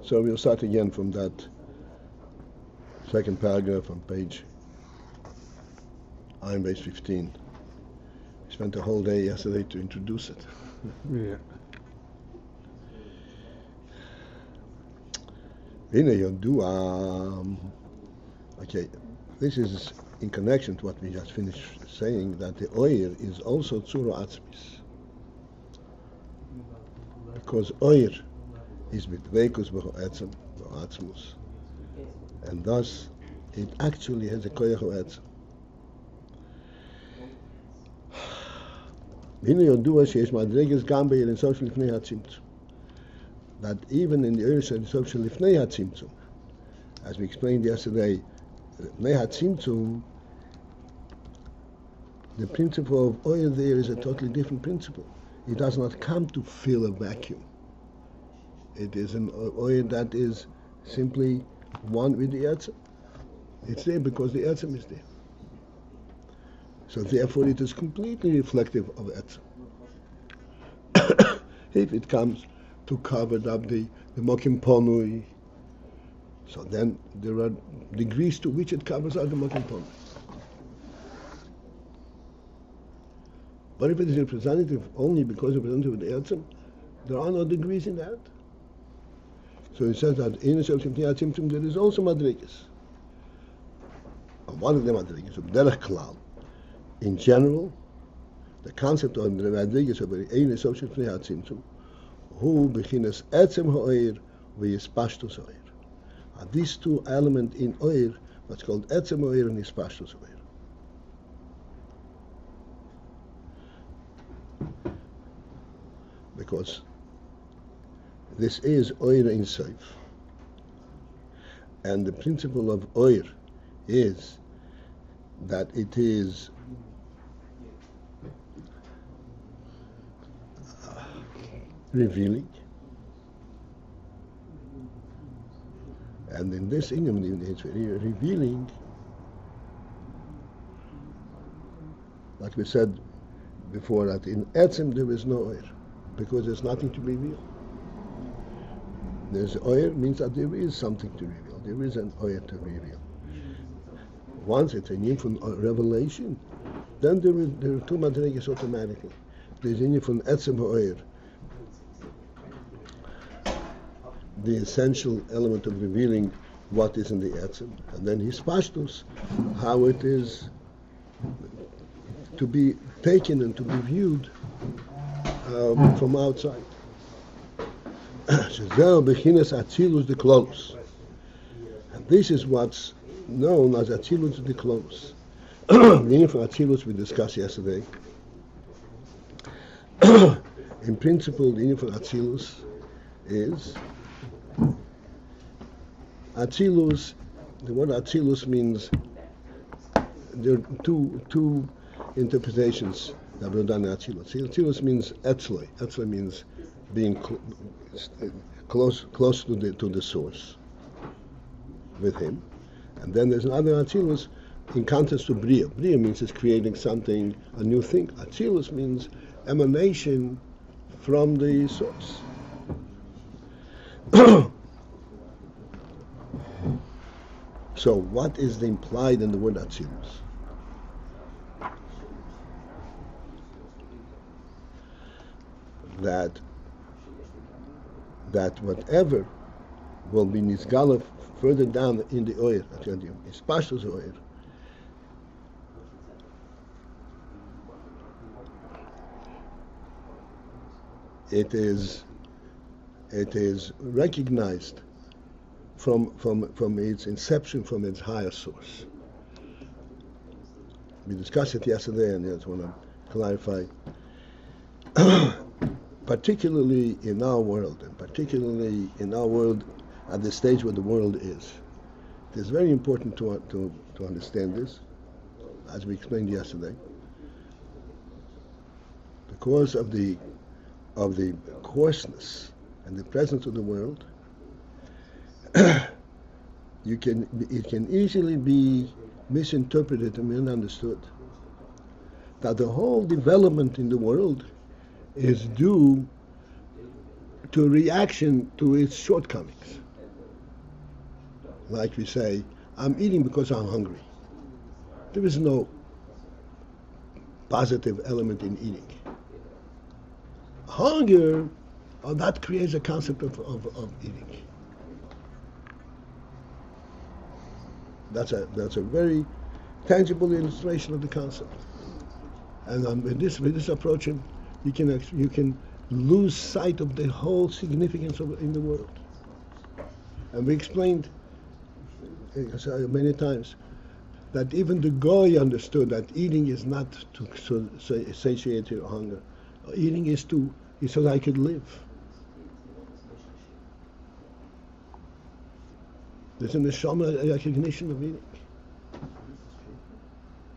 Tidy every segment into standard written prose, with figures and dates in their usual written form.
So we'll start again from that second paragraph on page AyinBase 15. We spent a whole day yesterday to introduce it. Yeah. Okay, this is in connection to what we just finished saying, that the Oyer is also Tzura Atzmis. Because Oyer is with Vekus ha-etzem, ha-etzmus, and thus it actually has a koach ha-etzem. That even in the early social lifnei ha-tzimtzum, as we explained yesterday, lifnei ha-tzimtzum, the principle of oil there is a totally different principle. It does not come to fill a vacuum. It is an oil that is simply one with the etzem. It's there because the etzem is there. So therefore it is completely reflective of etzem. If it comes to cover up the mokim ponui, so then there are degrees to which it covers up the mokim ponui. But if it is representative only because it's representative of the etzem, there are no degrees in that. So it says that in the there is also madrigas. And one of the madrigas of derech klal, in general, the concept of the madrigas of the Ein Social Tzimtzum, who beginners etzem ha'oyer v'yispashtus ha'oyer. And these two elements in oyer, what's called etzem ha'oyer and yispashtus ha'oyer. Because this is oyer in seif, and the principle of oyer is that it is revealing, and in this ingam it's very revealing. Like we said before, that in etzem there is no oyer, because there's nothing to reveal. There's oyer means that there is something to reveal. There is an oyer to reveal. Once it's an infant revelation, then there are two madrigas automatically. There's an infant etzem ha'oyer, the essential element of revealing what is in the etzem, and then his pashtus, how it is to be taken and to be viewed from outside. And this is what's known as Atzilus Diklos. The meaning for Atzilus we discussed yesterday. In principle, the meaning for Atzilus is Atzilus. The word Atzilus means there are two interpretations that were done in Atzilus. Atzilus means etzle. Etzle means being close to the source with him. And then there's another Atzilus in contrast to Bria. Bria means it's creating something, a new thing. Atzilus means emanation from the source. So what is implied in the word Atzilus? That whatever will be nisgalef further down in the oyer, is pashtus oyer, it is recognized from its inception, from its higher source. We discussed it yesterday, and I just want to clarify. Particularly in our world, and particularly in our world at the stage where the world is, it is very important to understand this, as we explained yesterday, because of the coarseness and the presence of the world, it can easily be misinterpreted and misunderstood that the whole development in the world is due to a reaction to its shortcomings. Like we say, I'm eating because I'm hungry. There is no positive element in eating. Hunger, that creates a concept of eating. That's a very tangible illustration of the concept. And with this approach, you can lose sight of the whole significance in the world. And we explained many times that even the Goy understood that eating is not to satiate your hunger. Eating is so that I could live. There's a neshama recognition of eating,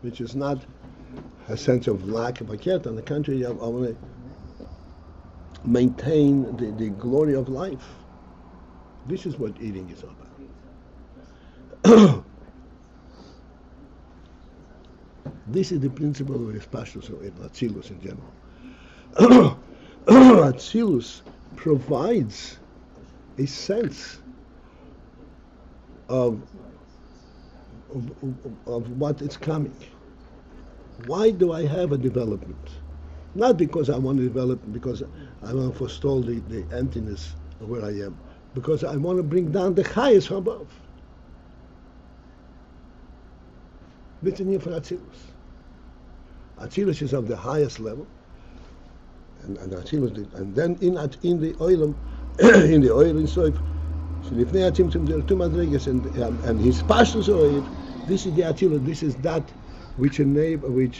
which is not a sense of lack of aket. On the contrary, I want to maintain the glory of life. This is what eating is about. This is the principle of Hispashtus in Atzilus in general. Atzilus provides a sense of what is coming. Why do I have a development? Not because I want to develop, because I want to forestall the emptiness of where I am, because I want to bring down the highest from above. It's in here for Atzilus. Atzilus is of the highest level, and Atzilus, and then in the Oilam, in the Oilam Soif, there are two madrigas, and his Pashtus Oil. This is the Atzilus. This is that which enables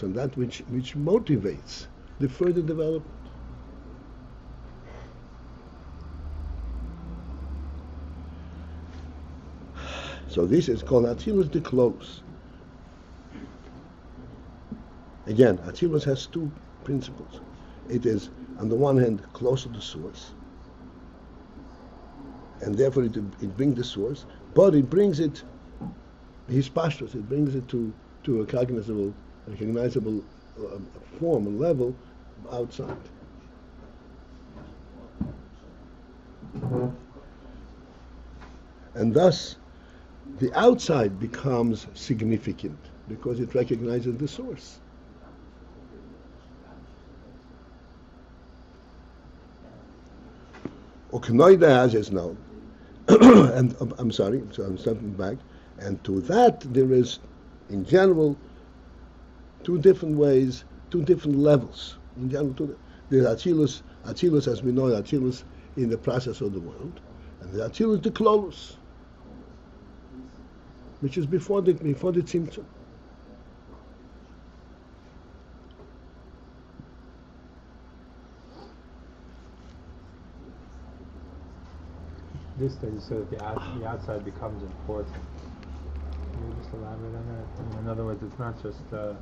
and that which motivates the further development. So this is called Atzilus the close. Again, Atzilus has two principles. It is, on the one hand, close to the source, and therefore it brings the source, but it brings it, his pashtus, it brings it to a recognizable form and level outside. And thus, the outside becomes significant because it recognizes the source. Uknoida as is known, and I'm sorry, so I'm stepping back, and to that there is, in general, two different ways, two different levels. In general, there's Atzilus, as we know, Atzilus in the process of the world, and the Atzilus the close, which is before the Tzimtzum. This that you said that the outside becomes important. Can you just elaborate on that? I mean, in other words, it's not just the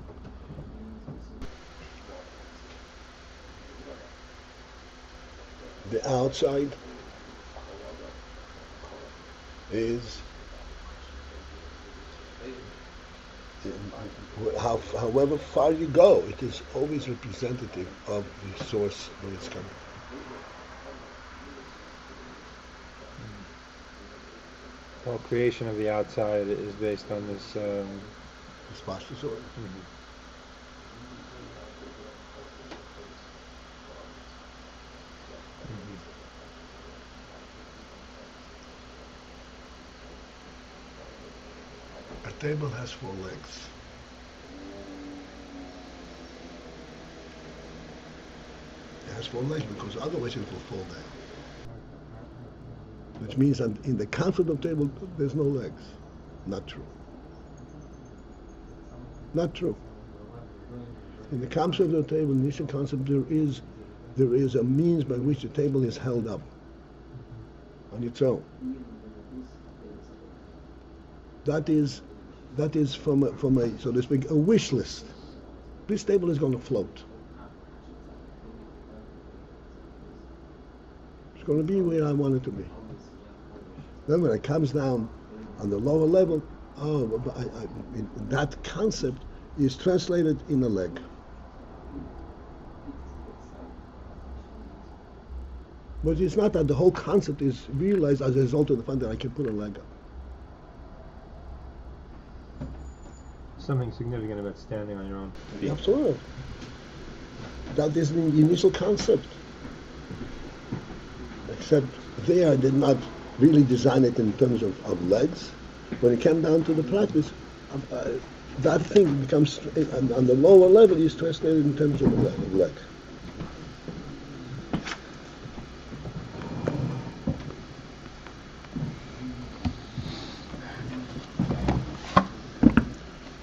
outside is however far you go, it is always representative of the source where it's coming. well, creation of the outside is based on this. This pashtus order. A table has 4 legs. It has 4 legs because otherwise it will fall down. Which means that in the concept of table there's no legs. Not true. Not true. In the concept of the table, in this concept, there is a means by which the table is held up on its own. That is from a so to speak, a wish list. This table is going to float. It's going to be where I want it to be. Then when it comes down on the lower level, that concept is translated in a leg. But it's not that the whole concept is realized as a result of the fact that I can put a leg up. Something significant about standing on your own feet. Absolutely. That is the initial concept. Except there I did not really design it in terms of legs. When it came down to the practice, that thing becomes, on the lower level, is translated in terms of the leg.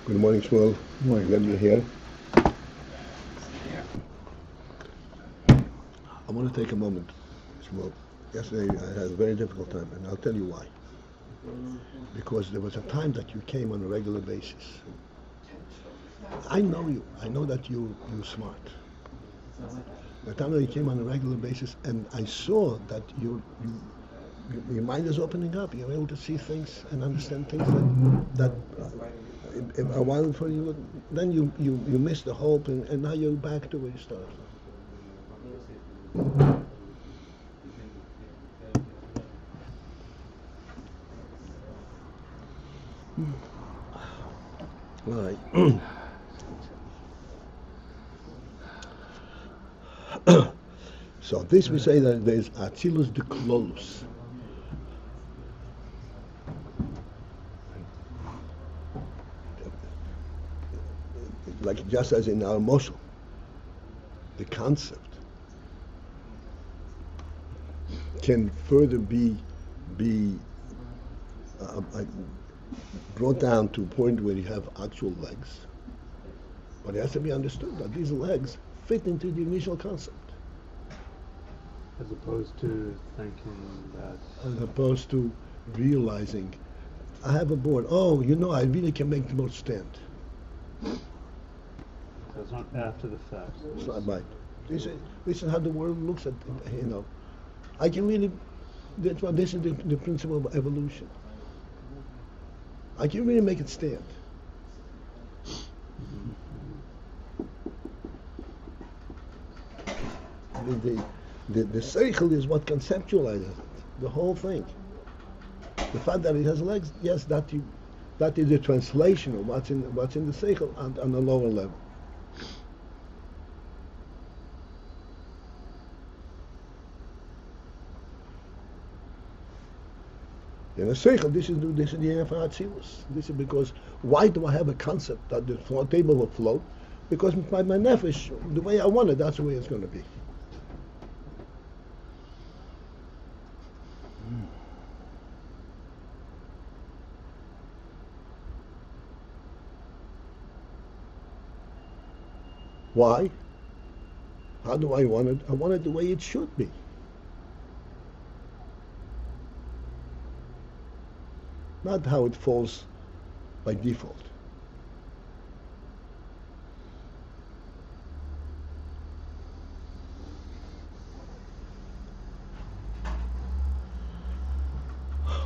Good morning, Shmuel. Good morning. Glad you're here. I want to take a moment, Shmuel. Yesterday I had a very difficult time, and I'll tell you why. Because there was a time that you came on a regular basis. I know you. I know that you're smart. The time that you came on a regular basis, and I saw that your mind is opening up. You're able to see things and understand things that a while before you, then you missed the whole thing, and now you're back to where you started. All right. So this we say that there's Atzilus de Klolus. Like just as in our moshel, the concept can further be brought down to a point where you have actual legs, but it has to be understood that these legs fit into the initial concept. As opposed to thinking that... As opposed to realizing, I have a board, I really can make the board stand. So it's not after the fact. It's not right. This is how the world looks at, I can really, this is the principle of evolution. I can really make it stand. The seichel is what conceptualizes it, the whole thing. The fact that it has legs, yes, that is the translation of what's in the seichel on the lower level. In a seichel, this is the end of Atzilus. This is because, why do I have a concept that the table will float? Because by my nefesh, the way I want it, that's the way it's going to be. Why? How do I want it? I want it the way it should be. Not how it falls by default.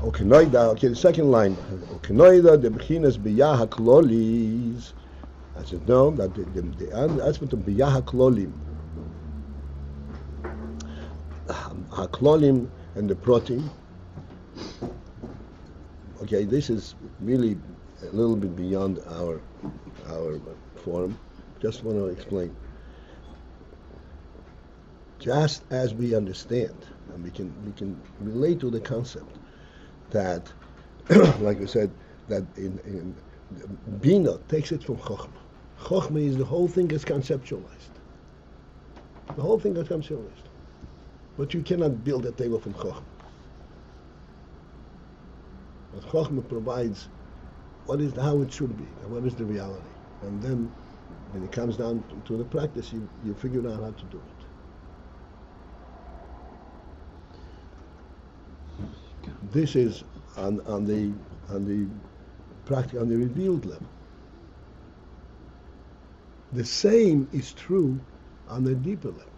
Okay, the second line. Okay, the bechinas biyah haklolis. I said no. That the aspect of biyah haklolim, haklolim and the protein. Okay, this is really a little bit beyond our forum. Just want to explain. Just as we understand, and we can relate to the concept that, like we said, that in Bina takes it from Chochmah. Chochmah is the whole thing is conceptualized. The whole thing is conceptualized. But you cannot build a table from Chochmah. But Chochmah provides how it should be, and what is the reality. And then, when it comes down to the practice, you figure out how to do it. This is on the revealed level. The same is true on the deeper level.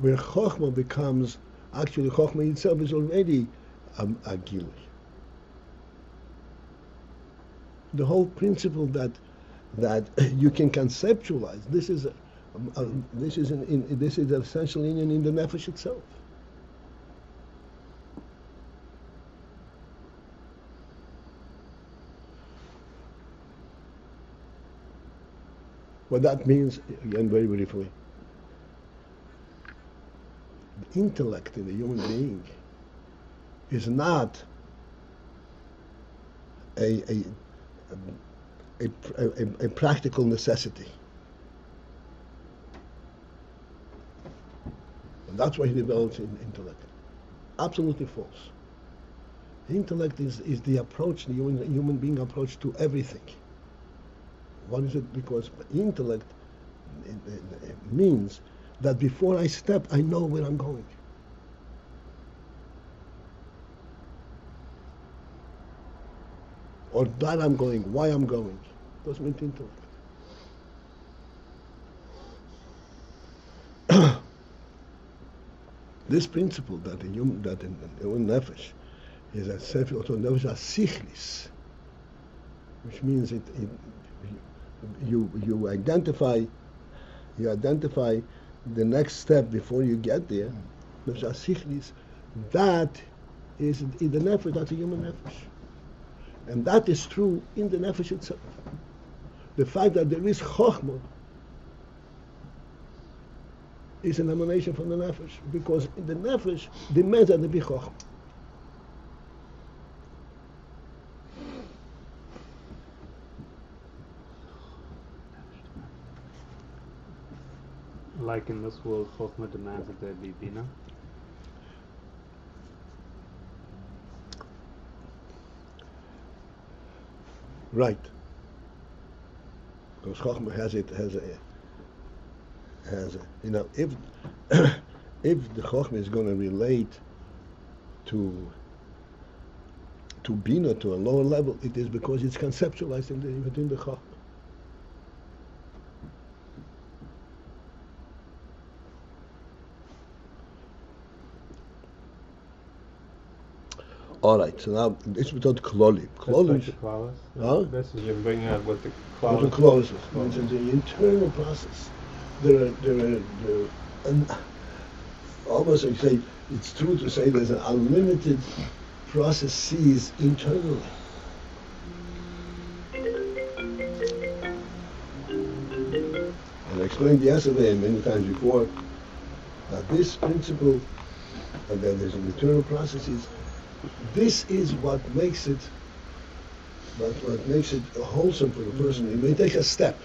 where Chochmah becomes, actually Chochmah itself is already a Gilui. The whole principle that you can conceptualize, this is an essential union in the nefesh itself. What that means, again, very briefly, the intellect in the human being is not a practical necessity. And that's why he develops intellect. Absolutely false. Intellect is the approach, the human being approach to everything. What is it? Because intellect it means that before I step, I know where I'm going. Or that I'm going, why I'm going. Doesn't mean intellect. This principle that in the human nefesh is a sefer nefesh asichlis, which means you identify the next step before you get there. Nefesh asichlis, that is in the nefesh, that's a human nefesh. And that is true in the nefesh itself. The fact that there is chokhmah is an emanation from the nefesh, because in the nefesh demands that there be chokhmah. Like in this world, chokhmah demands that there be bina. Right. Because chokhmah has a if if the chokhmah is going to relate to bina, to a lower level, it is because it's conceptualized within the chokhmah. All right, so now it's without kloli. Kloli. Huh? This is you're bringing out what the What the clause kloli is. The internal process. There are and almost I say it's true to say there's an unlimited processes internally. And I explained yesterday and many times before that this principle that there's an internal processes. This is what makes it wholesome for the person. It may take a step.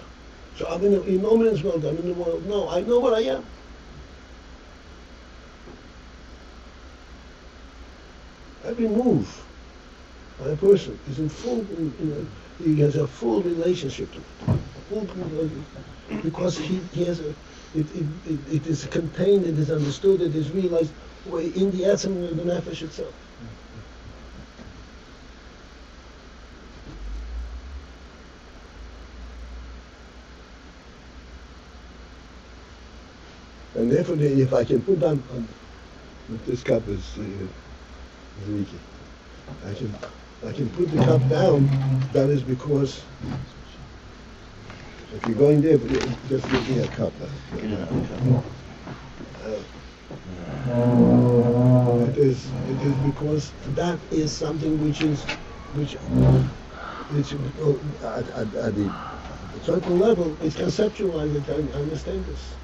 So I'm in no man's world, I'm in the world. No, I know what I am. Every move by a person is in full, he has a full relationship to it. Because he has it is contained, it is understood, it is realized in the AyinBase of the nefesh itself. And therefore, if I can put down, if this cup is leaky, I can put the cup down. That is because if you're going there, just give me a cup. It is because that is something which at the certain level is conceptualized. I understand this.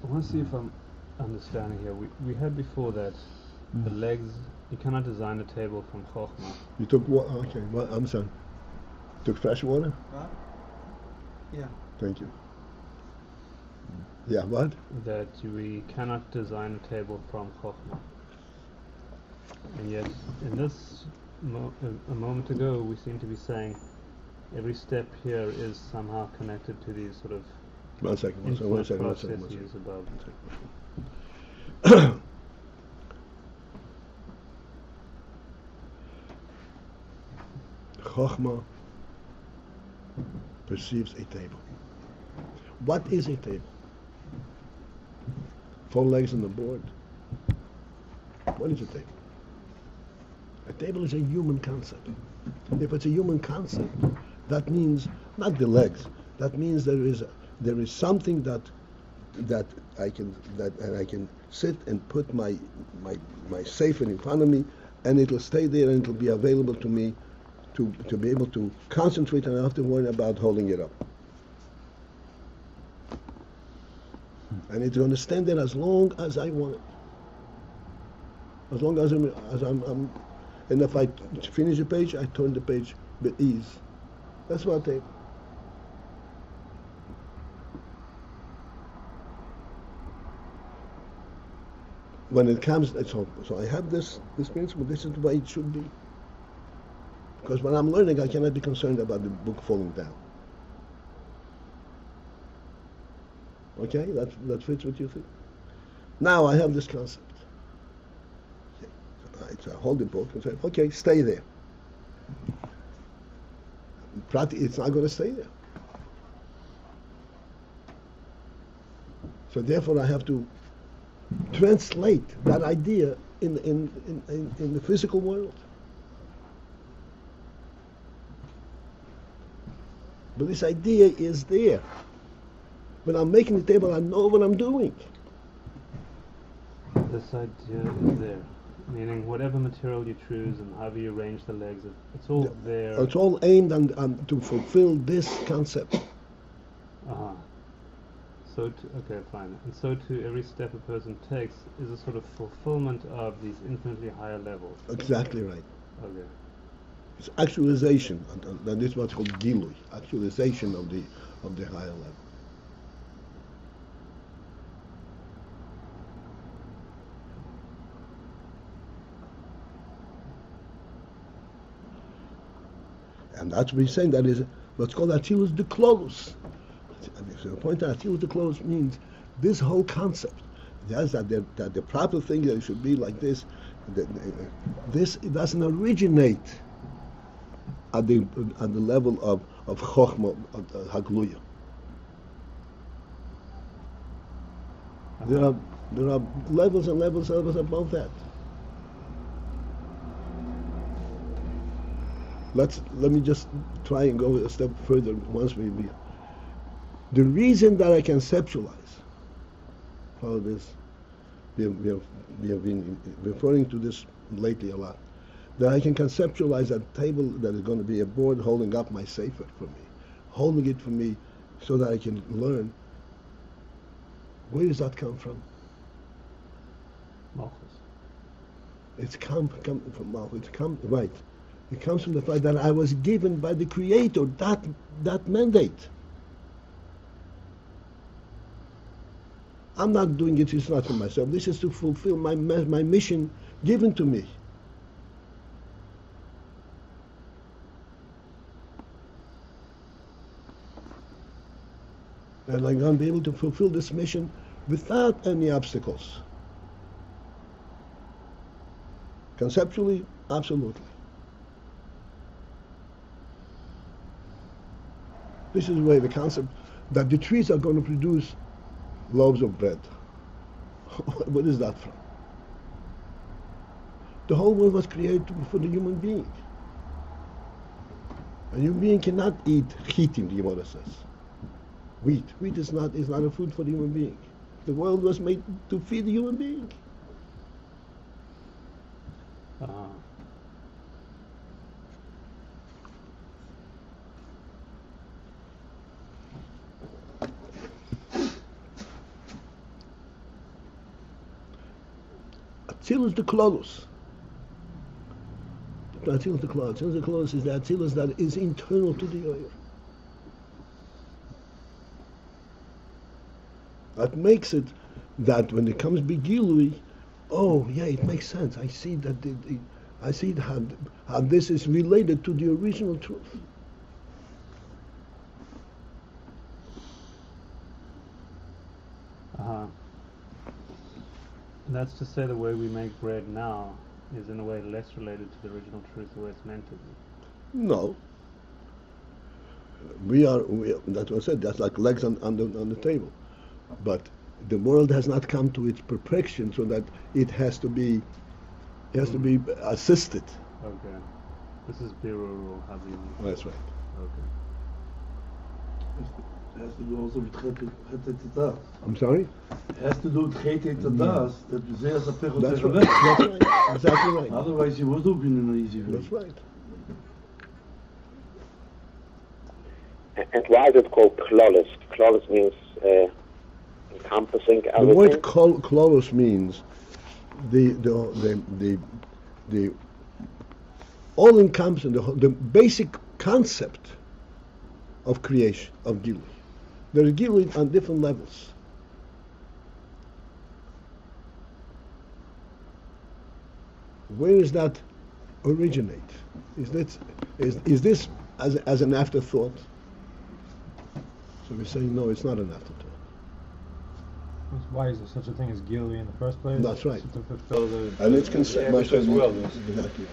I want to see if I'm understanding here. We had before that the legs, you cannot design a table from chokhmah. You took what? Okay, well, I'm sorry. Took fresh water? Yeah. Thank you. Yeah, what? That we cannot design a table from chokhmah. And yet, in this, a moment ago, we seem to be saying every step here is somehow connected to these sort of One second. processes above. Chokhmah perceives a table. What is a table? 4 legs on the board. What is a table? A table is a human concept. If it's a human concept, that means not the legs. That means there is something that I can sit and put my safe in front of me, and it'll stay there and it'll be available to me to be able to concentrate and not have to worry about holding it up. And it's going to stand there as long as I want it. As long as I'm and if I finish a page, I turn the page with ease. That's what I take. When it comes, so I have this principle. This is the way it should be. Because when I'm learning, I cannot be concerned about the book falling down. Okay, that fits what you think. Now I have this concept. I hold the book and say, okay, stay there. It's not going to stay there. So therefore, I have to translate that idea in the physical world. But this idea is there. When I'm making the table, I know what I'm doing. This idea is there. Meaning whatever material you choose and however you arrange the legs, it's all there. It's all aimed on to fulfill this concept. Uh-huh. Okay, fine. And so too, every step a person takes is a sort of fulfillment of these infinitely higher levels. Exactly right. Okay. It's actualization, and this is what's called gilui, actualization of the higher level. And that's what he's saying. That is what's called Atzilus de Klolus. So the point that Atzilus de Klolus means this whole concept. Yes, that the proper thing that it should be like this. This it doesn't originate at the level of Chochmah, of Hagluya. There are levels and levels above that. Let me just try and go a step further once we the reason that I conceptualize, follow this, we have been referring to this lately a lot, that I can conceptualize a table that is going to be a board holding up my sefer for me, holding it for me so that I can learn. Where does that come from? Malchus. It's come from Malchus. Right. It comes from the fact that I was given by the Creator that mandate. I'm not doing it, it's not for myself. This is to fulfill my mission given to me. And I'm going to be able to fulfill this mission without any obstacles. Conceptually, absolutely. This is where the concept that the trees are going to produce loaves of bread. What is that from? The whole world was created for the human being. A human being cannot eat chitim, the Gemara says. Wheat. Wheat is not a food for the human being. The world was made to feed the human being. Atzilus de Klolus. Atzilus de Klolus. Atzilus de Klolus is the Atzilus that is internal to the Oyer. That makes it that when it comes Begilui, oh yeah, it makes sense. I see that I see how this is related to the original truth. And that's to say the way we make bread now is in a way less related to the original truth the way it's meant to be. No. That's what I said, that's like legs on the table. But the world has not come to its perfection so that it has to be assisted. Okay. This is Birur Havim. That's right. Okay. It has to do also with Chet. I'm sorry? It has to do with Chet that you say as a pechot. That's right. That's right. Exactly right. Otherwise you would have been in an easy way. That's right. And why is it called klolos? Klolos means encompassing everything. The word klolos means the all-encompassing, the basic concept of creation, of Gilui. There is Gilui on different levels. Where does that originate? Is this as an afterthought? So we're saying no, it's not an afterthought. Why is there such a thing as Gilui in the first place? That's right. To fulfill the And it's considered Abish's will. Exactly.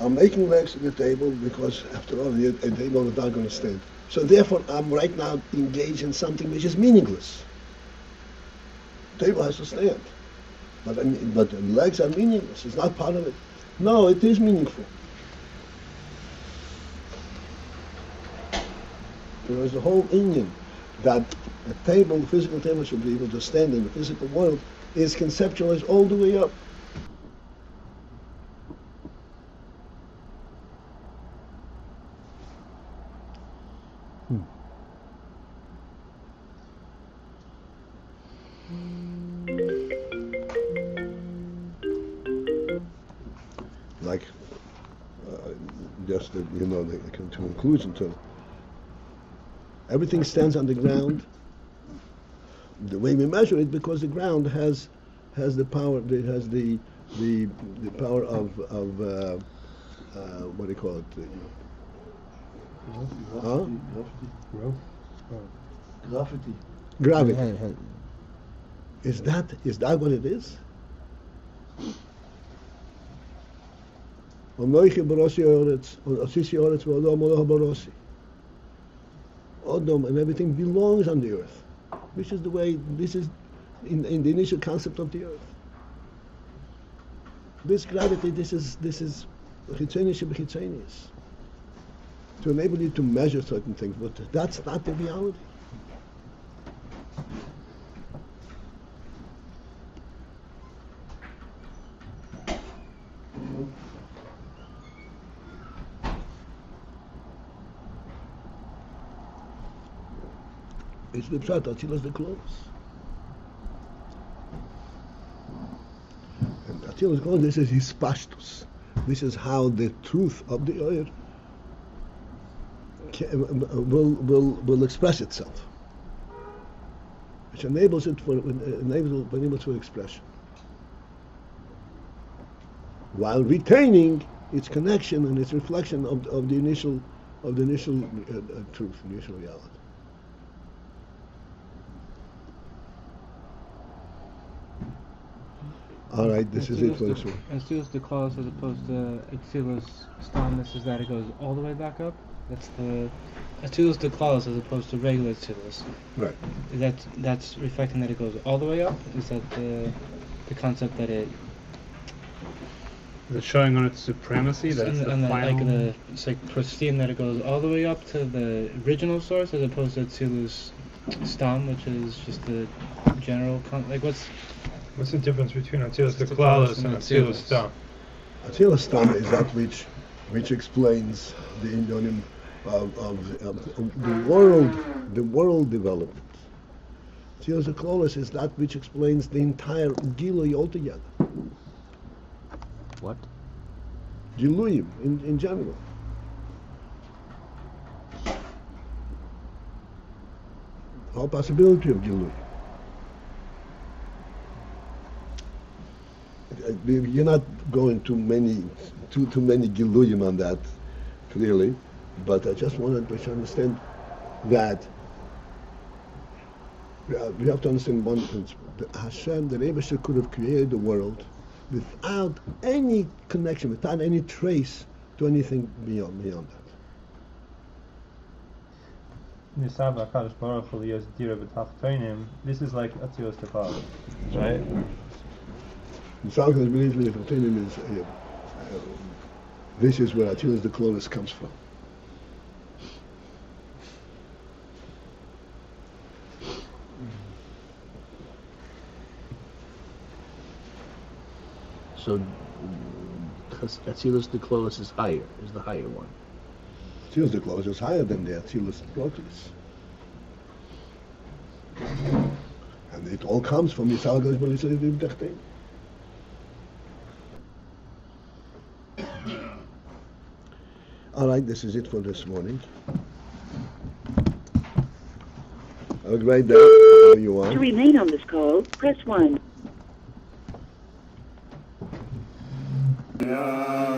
I'm making legs to the table because, after all, a table is not going to stand. So therefore, I'm right now engaged in something which is meaningless. The table has to stand. But the legs are meaningless. It's not part of it. No, it is meaningful. There is the whole Ayin that a table, the physical table, should be able to stand in the physical world is conceptualized all the way up. Like, just the conclusion to everything stands on the ground the way we measure it, because the ground has the power. It has the power of what do you call it? Gravity. Is that what it is? Odom and everything belongs on the earth. This is in the initial concept of the earth. This gravity, this is chitzonius shebechitzonius, to enable you to measure certain things, but that's not the reality. It's the pshat, Atzilas the clothes. And Atzilas clothes, this is his pashtus. This is how the truth of the oil will express itself, which enables it for expression, while retaining its connection and its reflection of the initial truth, the initial reality. All right, this is it for this one. Atzilus the clause as opposed to Atzilus stamness is that it goes all the way back up. That's the Atzilus the clause as opposed to regular Atzilus. Right. That's reflecting that it goes all the way up. Is that the concept that it? Is it showing on its supremacy? That it's the final. It's like pristine that it goes all the way up to the original source as opposed to Atzilus stam, which is just the general What's the difference between Atzilus the Klalos and Atzilus Stam? Atzilus Stam is that which explains the indonim of the world development. Atzilus Klalos is that which explains the entire Gilui altogether. What? Giluyim in general. All possibility of Gilui. You're not going too many Giluyim on that, clearly, but I just wanted to understand that We have to understand one principle. Hashem, the Rebbe, could have created the world without any connection, without any trace to anything beyond that. This is like Atzilos Tekal, right? This is where Atzilos Deklolis comes from. So Atzilus Deklolis is higher, is the higher one. Atzilus Deklolis is higher than the Atzilus Deklolis. And it all comes from Yisrael Gosh B'Yisrael V'V'Techtein. All right, this is it for this morning. Have a great day, wherever you are. To remain on this call, press 1. Yeah.